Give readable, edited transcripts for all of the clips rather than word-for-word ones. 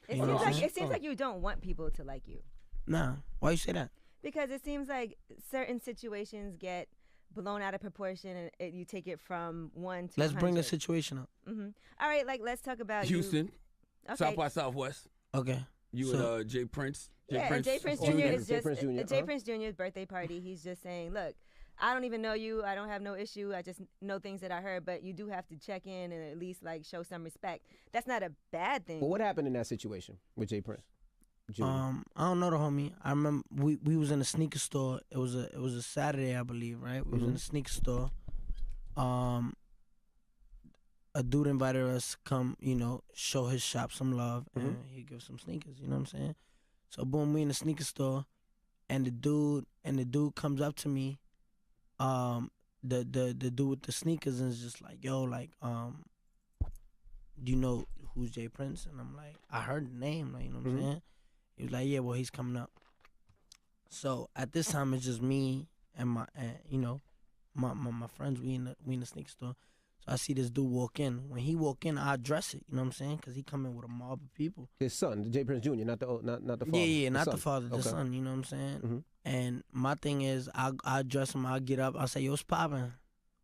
It seems like you don't want people to like you. Nah, why you say that? Because it seems like certain situations get blown out of proportion, and you take it from 1 to. Let's 100. bring a situation up. All right, like let's talk about Houston, Okay. South by Southwest. Okay. You and Jprince. And Jprince Jr. is just Jprince Jr.'s birthday party. He's just saying, look, I don't even know you. I don't have no issue. I just know things that I heard, but you do have to check in and at least like show some respect. That's not a bad thing. But what happened in that situation with Jprince? I don't know the homie. I remember we was in a sneaker store. It was a Saturday, I believe, right? We was in a sneaker store. A dude invited us to come, show his shop some love, and he give some sneakers. You know what I'm saying? So boom, we in the sneaker store, and the dude comes up to me, the dude with the sneakers, and is just like, yo, like, do you know who's Jprince? And I'm like, I heard the name, like, you know what I'm saying? He was like, yeah, well, he's coming up. So at this time, it's just me and my friends. We in the sneaker store. So I see this dude walk in. When he walk in, I address it. You know what I'm saying? Because he come in with a mob of people. His son, Jprince Jr., not the father. Yeah, not the father, the son. You know what I'm saying? And my thing is, I address him. I get up. I say, yo, what's poppin'?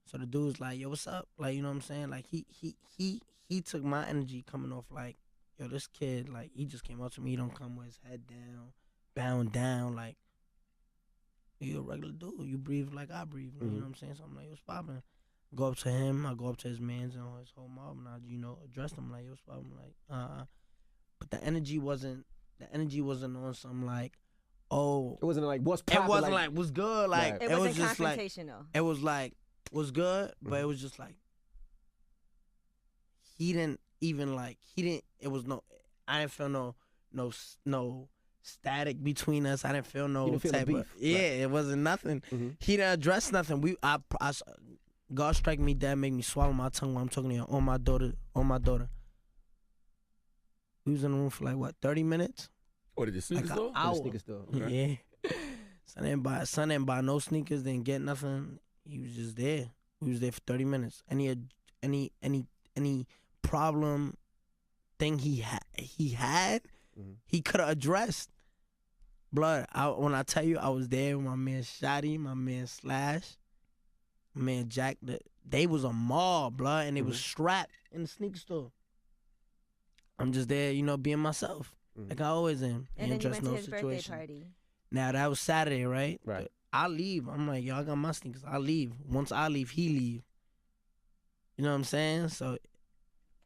So the dude's like, yo, what's up? Like, you know what I'm saying? Like he took my energy coming off like, yo, this kid, like, he just came up to me. He don't come with his head down, bowing down, like, you a regular dude. You breathe like I breathe. You know what I'm saying? So I'm like, what's poppin'? Go up to him. I go up to his mans and his whole mob, and I, address them like, what's poppin'? Like, but the energy wasn't on some like, oh. It wasn't like, what's poppin'? It wasn't like what's good. Like, it wasn't just confrontational. Like, it was like, what's good? But it was just like, he didn't, it was no, I didn't feel no static between us. I didn't feel no type of, it wasn't nothing. He didn't address nothing. God strike me dead, make me swallow my tongue when I'm talking to you on my daughter. We was in the room for like, what, 30 minutes? Or did the sneaker store? Hour. Sneaker store. Okay. Yeah. Son didn't buy no sneakers, didn't get nothing. He was just there. We was there for 30 minutes. Any problem thing he had, he could have addressed. Blood, when I tell you I was there with my man Shotty, my man Slash, my man Jack, they was a mob, blood, and they was strapped in the sneaker store. I'm just there, being myself, like I always am. And then you went to his birthday party. Now, that was Saturday, right? Right. I leave. I'm like, yo, I got my sneakers. I leave. Once I leave, he leave. You know what I'm saying? So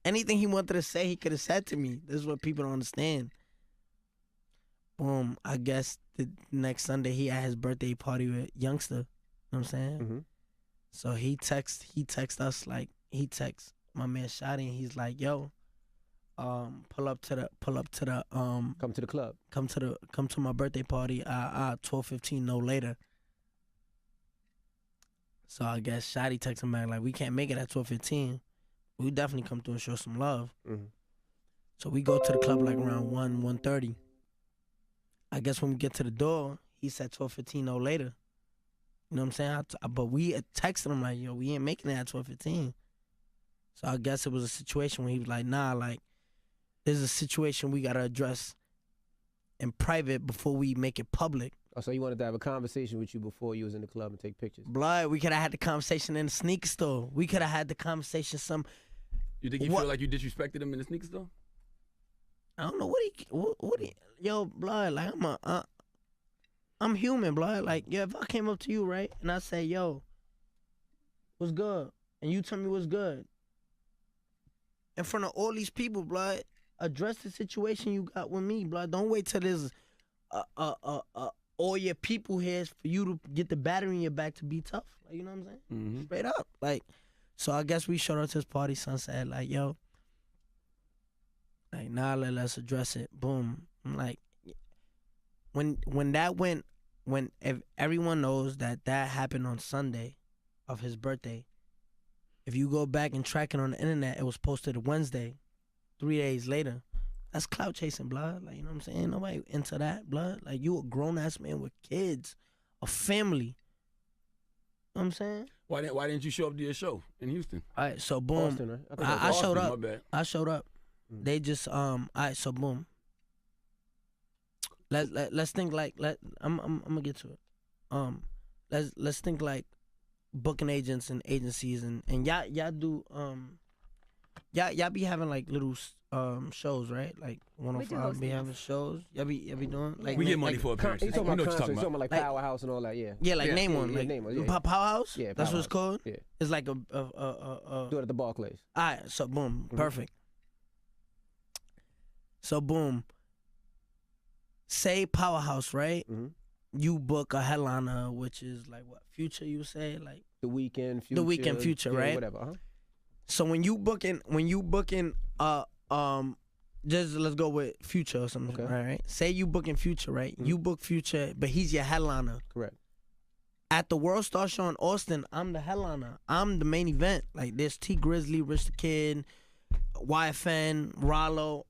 anything he wanted to say, he could have said to me. This is what people don't understand. Boom. I guess the next Sunday he had his birthday party with Youngster. You know what I'm saying? So he texts us, like, he texts my man Shotty, and he's like, yo, pull up to the come to the club. Come to my birthday party 12:15, no later. So I guess Shotty texted him back like, we can't make it at 12:15. We definitely come through and show some love. So we go to the club like around 1:30. I guess when we get to the door, he said 12:15, no later. You know what I'm saying? But we texted him like, yo, we ain't making it at 12:15. So I guess it was a situation where he was like, nah, like, there's a situation we got to address in private before we make it public. Oh, so he wanted to have a conversation with you before you was in the club and take pictures? Blood, we could have had the conversation in the sneaker store. We could have had the conversation You think he feel like you disrespected him in the sneaker store? I don't know what he yo, blood, like, I'm human, blood. Like, yeah, if I came up to you, right, and I say, yo, what's good? And you tell me what's good. In front of all these people, blood, address the situation you got with me, blood. Don't wait till there's all your people here for you to get the battery in your back to be tough. Like, you know what I'm saying? Straight up. Like, so I guess we showed up to this party, son said, like, yo, like, nah, let's address it. Boom. I'm like, if everyone knows that happened on Sunday of his birthday, if you go back and track it on the internet, it was posted Wednesday, 3 days later. That's clout chasing, blood. Like, you know what I'm saying? Nobody into that, blood. Like, you a grown-ass man with kids, a family. You know what I'm saying? Why didn't you show up to your show in Houston? All right, so boom. Boston, right? I showed up. My bad. I showed up. They just, all right, so boom. let's think like I'm gonna get to it. Let's think like booking agents and agencies and y'all do y'all be having like little shows, right? Like 105 be having shows. Y'all be doing like we get money for appearances. You talking about what you're talking about like Powerhouse and all that, yeah. Yeah, like name one. Like name one, yeah. Powerhouse? Yeah, that's what it's called? Yeah. It's like a Do it at the Barclays. Alright, so boom, perfect. So boom. Say Powerhouse, right? You book a headliner, which is like what, Future, you say? Like The Weeknd, Future. The Weeknd, Future, yeah, right? Whatever, So when you booking just let's go with Future or something, right? Say you booking Future, right? You book Future, but he's your headliner. Correct. At the World Star Show in Austin, I'm the headliner. I'm the main event. Like there's T Grizzly, Rich the Kid, YFN, Rollo,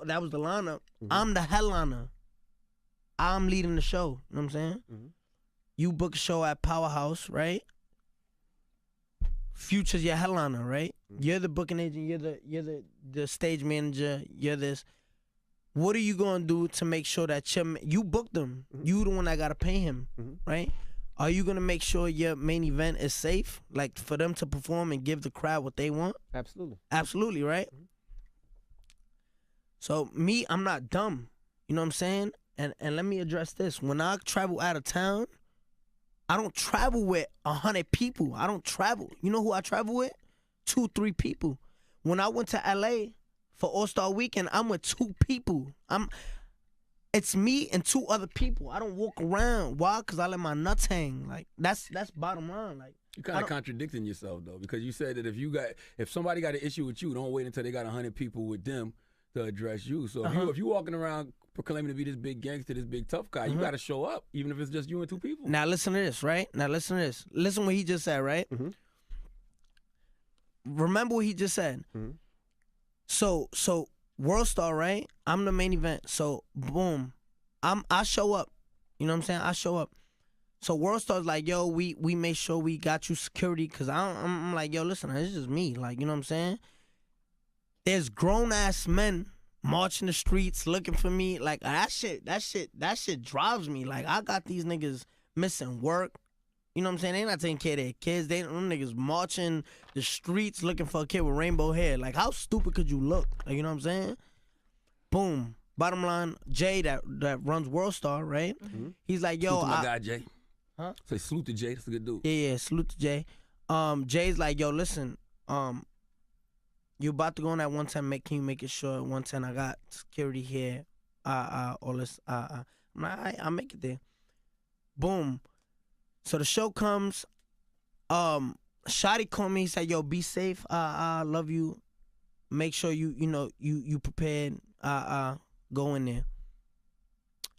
that was the lineup. I'm the headliner. I'm leading the show. You know what I'm saying? You book a show at Powerhouse, right? Future's your headliner, right? You're the booking agent. You're the stage manager. You're this. What are you gonna do to make sure that you booked him? You the one that gotta pay him, right? Are you gonna make sure your main event is safe, like for them to perform and give the crowd what they want? Absolutely. Absolutely, right? So me, I'm not dumb. You know what I'm saying? And let me address this. When I travel out of town, I don't travel with 100 people. I don't travel. You know who I travel with? 2-3 people. When I went to LA for All-Star Weekend, I'm with 2 people. It's me and 2 other people. I don't walk around. Why? Because I let my nuts hang. Like that's bottom line. Like you're kind of contradicting yourself though, because you said that if somebody got an issue with you, don't wait until they got 100 people with them to address you. So if you walking around proclaiming to be this big gangster, this big tough guy, you got to show up, even if it's just you and 2 people. Now listen to this, right? Listen what he just said, right? Remember what he just said. So World Star, right? I'm the main event. So boom, I show up. You know what I'm saying? I show up. So World Star's like, yo, we made sure we got you security, cause I'm like, yo, listen, this is me. Like, you know what I'm saying? There's grown ass men marching the streets looking for me. Like that shit drives me. Like I got these niggas missing work. You know what I'm saying? They not taking care of their kids. Them niggas marching the streets looking for a kid with rainbow hair. Like how stupid could you look? Like, you know what I'm saying? Boom. Bottom line, Jay that runs World Star, right? He's like, yo, salute to my guy Jay. Huh? Say salute to Jay. That's a good dude. Yeah, salute to Jay. Jay's like, yo, listen, you about to go on that 110, can you make it sure 110 I got security here, all this, I'm like, I'll make it there. Boom. So the show comes, Shotty called me, he said, yo, be safe, I love you, make sure you prepared, go in there.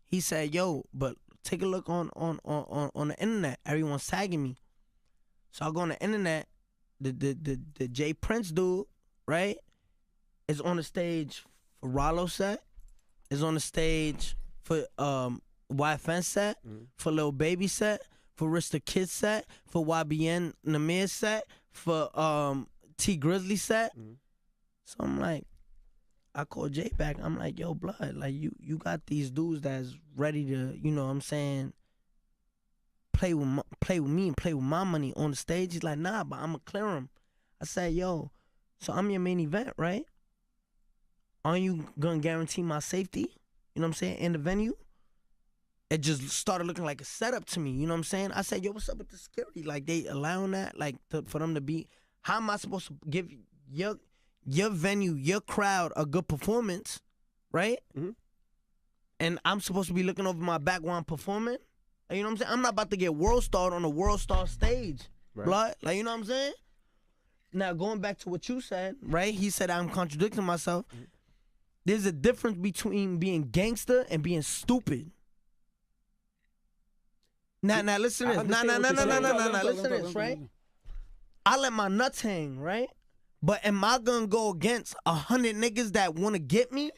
He said, yo, but take a look on the internet, everyone's tagging me. So I go on the internet, the Jprince dude, right, is on the stage for Rollo set, is on the stage for YFN set, for Lil Baby set, for Rich the Kid set, for YBN Namir set, for T Grizzly set. So I'm like, I call Jay back. I'm like, yo, blood, like you got these dudes that's ready to, you know what I'm saying, play with me and play with my money on the stage. He's like, nah, but I'm gonna clear him. I said, yo, so I'm your main event, right? Aren't you gonna guarantee my safety? You know what I'm saying, in the venue? It just started looking like a setup to me, you know what I'm saying? I said, yo, what's up with the security? Like, they allowing that, like, for them to be, how am I supposed to give your venue, your crowd a good performance, right? And I'm supposed to be looking over my back while I'm performing? You know what I'm saying? I'm not about to get World Starred on a World Star stage, blood. Like, you know what I'm saying? Now, going back to what you said, right? He said I'm contradicting myself. There's a difference between being gangster and being stupid. Now listen to this. Now listen to this, right? I let my nuts hang, right? But am I gonna go against 100 niggas that wanna get me?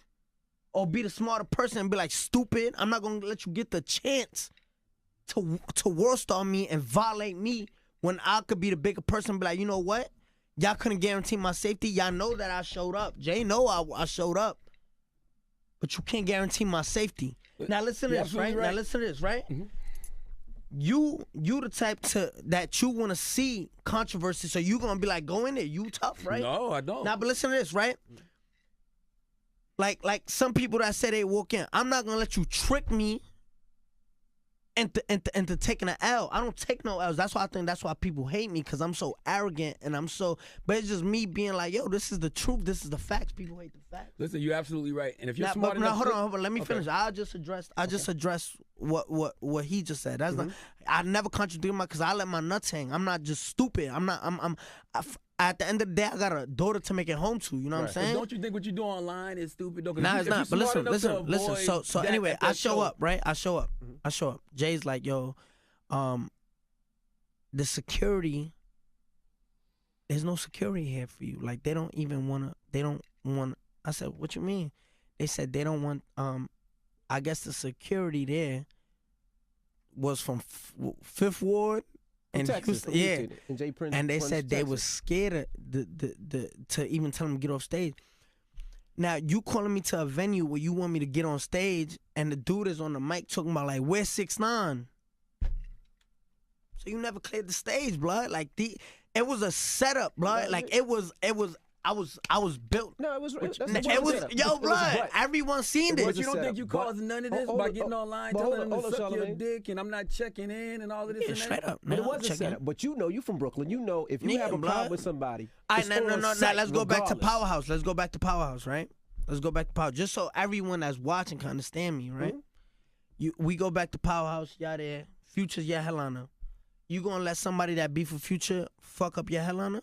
Or be the smarter person and be like, stupid, I'm not gonna let you get the chance to World Star me and violate me when I could be the bigger person and be like, you know what? Y'all couldn't guarantee my safety. Y'all know that I showed up. Jay know I showed up. But you can't guarantee my safety. Now listen to this, right? Now listen to this, right? You the type that you want to see controversy, so you gonna be like, go in there, you tough, right? No, I don't. Now, but listen to this, right? Like some people that say they walk in, I'm not gonna let you trick me into taking an L. I don't take no L's. That's why people hate me, because I'm so arrogant and but it's just me being like, yo, this is the truth. This is the facts. People hate the facts. Listen, you're absolutely right. And if you're smart enough, hold on. Let me finish. I just addressed what he just said. That's not. I never contradict him because I let my nuts hang. I'm not just stupid. At the end of the day, I got a daughter to make it home to. You know what I'm saying? But don't you think what you do online is stupid though? Nah, it's not. But listen. So anyway, I show up, right? I show up. Jay's like, yo, the security. There's no security here for you. Like they don't want. I said, what you mean? They said they don't want. I guess the security there was from Fifth Ward. And Texas, Houston, and Jprince, and they said they was scared of to even tell them to get off stage. Now you calling me to a venue where you want me to get on stage, and the dude is on the mic talking about like, where's 6ix9ine? So you never cleared the stage, blood. Like it was a setup, blood. Like it was. I was built. No, it was. Yo, blood. Everyone seen this. But you don't think you caused none of this by getting online, telling them to suck your dick, and I'm not checking in, and all of this. Yeah, straight up. But it wasn't set up. But you from Brooklyn. You know, if you have a problem with somebody. No. Let's go back to Powerhouse. Let's go back to Powerhouse, right? Let's go back to Powerhouse. Just so everyone that's watching can understand me, right? We go back to Powerhouse. Y'all there. Future's your headliner. You gonna let somebody that beef with Future fuck up your headliner?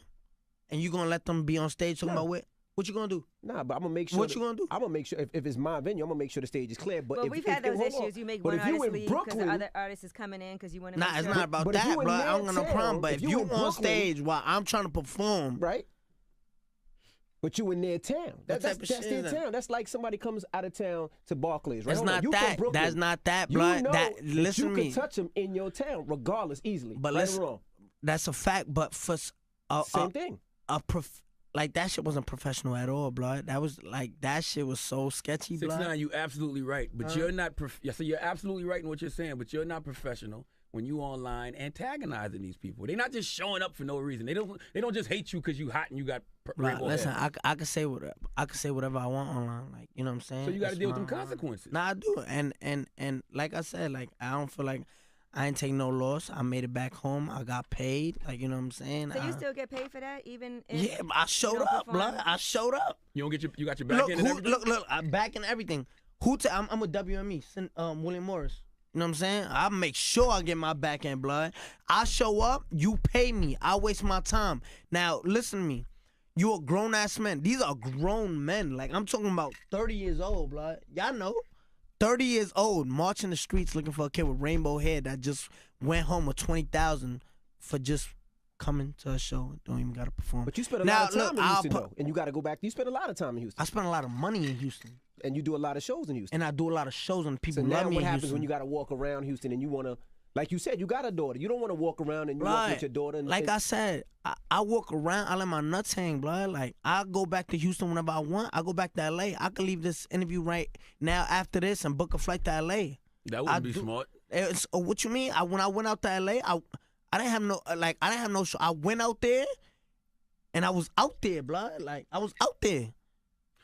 And you gonna let them be on stage talking about what you gonna do? Nah, but I'm gonna make sure. What you gonna do? I'm gonna make sure if it's my venue, I'm gonna make sure the stage is clear. But we've had those issues. You make one artist leave because the other artist is coming in because you want to. Nah, it's not about that, bro. I don't got no problem. But if you on stage while I'm trying to perform, right? But you in their town. That's their town. That's like somebody comes out of town to Barclays, right? That's not that. That's not that, blood. You know that listen you to me. You can touch them in your town, regardless, easily. But right or wrong. That's a fact. But for same thing. Like that shit wasn't professional at all, blood. That shit was so sketchy, blood. 6ix9ine, you absolutely right, but you're not. So you're absolutely right in what you're saying, but you're not professional when you online antagonizing these people. They're not just showing up for no reason. They don't just hate you because you hot and you got. Listen, I can say whatever I want online, like you know what I'm saying. So you got to deal with them consequences. Nah, I do, and like I said, like I don't feel like. I ain't take no loss. I made it back home. I got paid. Like, you know what I'm saying? So you still get paid for that, even if yeah, I showed up, blood. I showed up. You don't get you got your back in and everything? Look, I'm back in everything. I'm with WME, William Morris. You know what I'm saying? I make sure I get my back end, blood. I show up, you pay me. I waste my time. Now, listen to me. You a grown-ass man. These are grown men. Like, I'm talking about 30 years old, blood. Y'all know. 30 years old, marching the streets looking for a kid with rainbow hair that just went home with $20,000 for just coming to a show and don't even got to perform. But you spend a lot of time in Houston, though, and you got to go back. You spend a lot of time in Houston. I spend a lot of money in Houston. And you do a lot of shows in Houston. And I do a lot of shows and people love me in Houston. So now what happens when you got to walk around Houston and you want to, like you said, you got a daughter. You don't want to walk around and you walk with your daughter. Like I said, I walk around, I let my nuts hang, blood. Like, I go back to Houston whenever I want. I go back to L.A. I could leave this interview right now after this and book a flight to L.A. That wouldn't be smart. What you mean? When I went out to L.A., I didn't have no show. I went out there and I was out there, blood. Like, I was out there.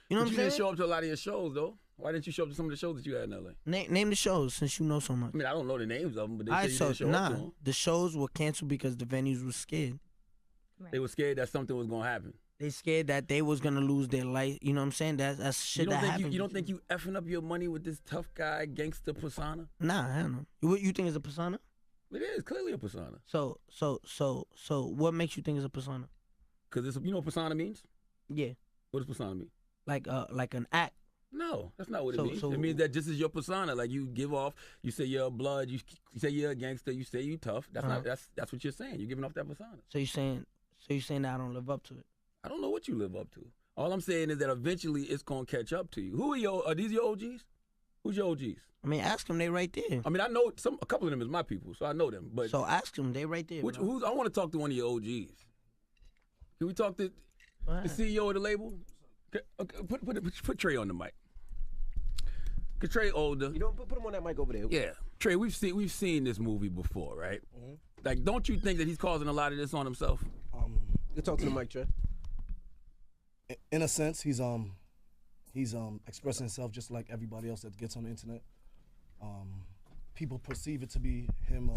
You know what I'm saying? You didn't show up to a lot of your shows, though. Why didn't you show up to some of the shows that you had in L.A.? Name the shows since you know so much. I mean, I don't know the names of them, but they say you didn't show up to them. The shows were canceled because the venues were scared. Right. They were scared that something was going to happen. They scared that they was going to lose their life. You know what I'm saying? That's shit that happened. You don't think you effing up your money with this tough guy, gangster persona? Nah, I don't know. You think it's a persona? It is clearly a persona. So what makes you think it's a persona? Because you know what persona means? Yeah. What does persona mean? Like an act. No, that's not what it means. It means that this is your persona. Like you give off, you say you're a blood, you say you're a gangster, you say you tough. That's not that's what you're saying. You're giving off that persona. So you're saying that I don't live up to it. I don't know what you live up to. All I'm saying is that eventually it's gonna catch up to you. Are these your OGs? Who's your OGs? I mean, ask them. They right there. I mean, I know a couple of them is my people, so I know them. But so ask them. They right there. I want to talk to one of your OGs. Can we talk to the CEO of the label? Okay, put Trey on the mic. Cause Trey older. You know, put him on that mic over there. Yeah, Trey, we've seen this movie before, right? Mm-hmm. Like, don't you think that he's causing a lot of this on himself? You talk to the mic, Trey. In a sense, he's expressing himself just like everybody else that gets on the internet. People perceive it to be him.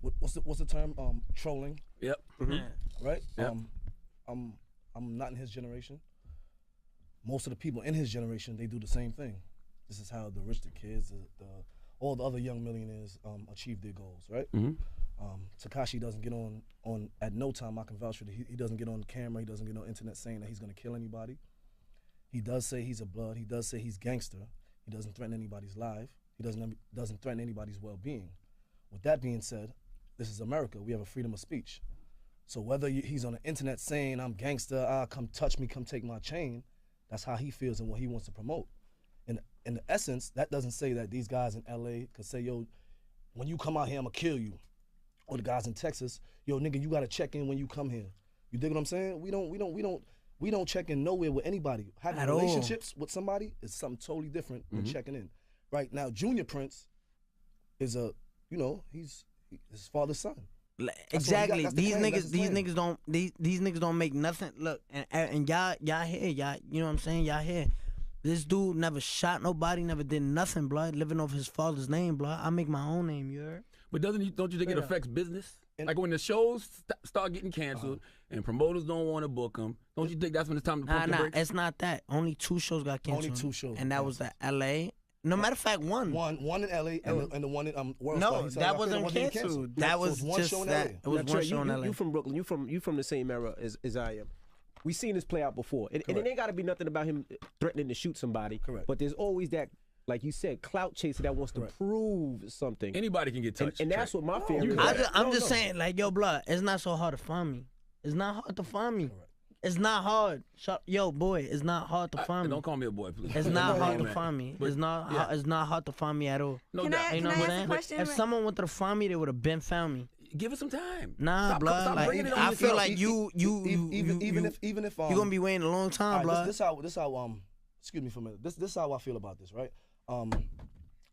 What's the term? Trolling. Yep. Mm-hmm. Right. Yep. I'm not in his generation. Most of the people in his generation, they do the same thing. This is how the rich, the kids, all the other young millionaires achieve their goals, right? Mm-hmm. Tekashi doesn't get on at no time. I can vouch for that. He doesn't get on camera. He doesn't get on internet saying that he's going to kill anybody. He does say he's a blood. He does say he's gangster. He doesn't threaten anybody's life. He doesn't threaten anybody's well-being. With that being said, this is America. We have a freedom of speech. So whether he's on the internet saying I'm gangster, come touch me, come take my chain, that's how he feels and what he wants to promote. In the essence, that doesn't say that these guys in LA could say, yo, when you come out here, I'm gonna kill you. Or the guys in Texas, yo, nigga, you gotta check in when you come here. You dig what I'm saying? We don't check in nowhere with anybody. Having relationships with somebody is something totally different than checking in. Right now, Jprince is he's his father's son. Exactly. These niggas don't make nothing. Look, and y'all here, y'all, you know what I'm saying? Y'all here. This dude never shot nobody, never did nothing, blood. Living off his father's name, blood. I make my own name, you heard? But don't you think it affects business? Like when the shows start getting canceled and promoters don't want to book them, don't you think that's when it's time to pump the brakes? It's not that. Only 2 shows got canceled. Only 2 shows. And that was the L.A. No matter of fact, one in L.A. and the one in World No, that wasn't canceled. That was one just show in that. LA. It was one show in L.A. You from Brooklyn. You from the same era as I am. We seen this play out before. And it ain't got to be nothing about him threatening to shoot somebody. Correct. But there's always that, like you said, clout chaser that wants to prove something. Anybody can get touched. And that's what my fear is. I'm just saying, like, yo, blood, it's not so hard to find me. It's not hard to find me. Correct. It's not hard. Yo, boy, it's not hard to find me. Don't call me a boy, please. It's not hard to find me. It's not hard to find me at all. No Can doubt. I, You know can I what ask I'm a saying? question? If someone wanted to find me, they would have been found me. Give it some time. Nah, blood. Stop Like, bringing it on I feel yourself. like even if you're gonna be waiting a long time, blood. This how excuse me for a minute. This is how I feel about this, right?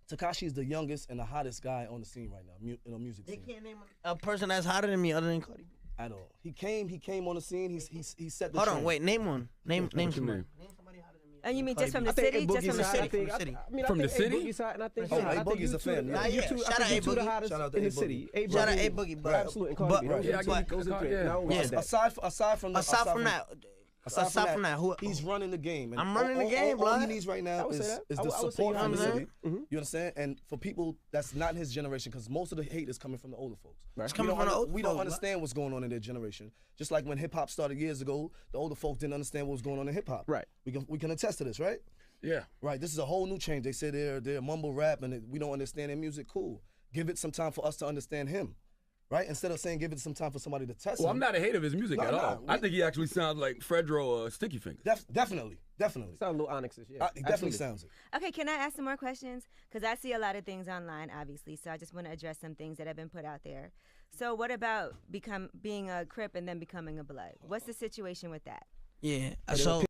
Tekashi is the youngest and the hottest guy on the scene right now, in the music They scene. can't name a person that's hotter than me other than Cardi B. At all. He came on the scene. He set the Hold trend. on, wait, name one. Name What's your somebody. name? Name somebody hotter than me. And you mean just from the I think city? Just from the Boogie's city? hot. From the city. I From the think city? Boogie's hot, and I think Boogie's a fan. Nah, yeah. Shout out you two the A-Boogie. hottest Shout out to in the A-Boogie. city. Shout out A-Boogie, but Absolutely. And Cardi B. but- Yeah, I get goes it. into it. Yeah. Now, Yeah. Aside from that, who? he's running the game. And I'm running the game, all he blood. needs right I now would say is that. the I would say support from the you're city. Mhm. You understand? And for people that's not his generation, because most of the hate is coming from the older folks. It's coming from the older We don't folks, understand what's going on in their generation. Just like when hip hop started years ago, the older folks didn't understand what was going on in hip hop. Right. We can attest to this, right? Yeah. Right. This is a whole new change. They say they're mumble rap and we don't understand their music. Cool. Give it some time for us to understand him. Right? Instead of saying give it some time for somebody to test Well, him. I'm not a hater of his music at all. I think he actually sounds like Fredro or Sticky Fingers. Definitely. Sound a little Onyx-ish, yeah. He definitely sounds it. Okay, can I ask some more questions? Because I see a lot of things online, obviously, so I just want to address some things that have been put out there. So what about being a Crip and then becoming a Blood? What's the situation with that? Yeah. So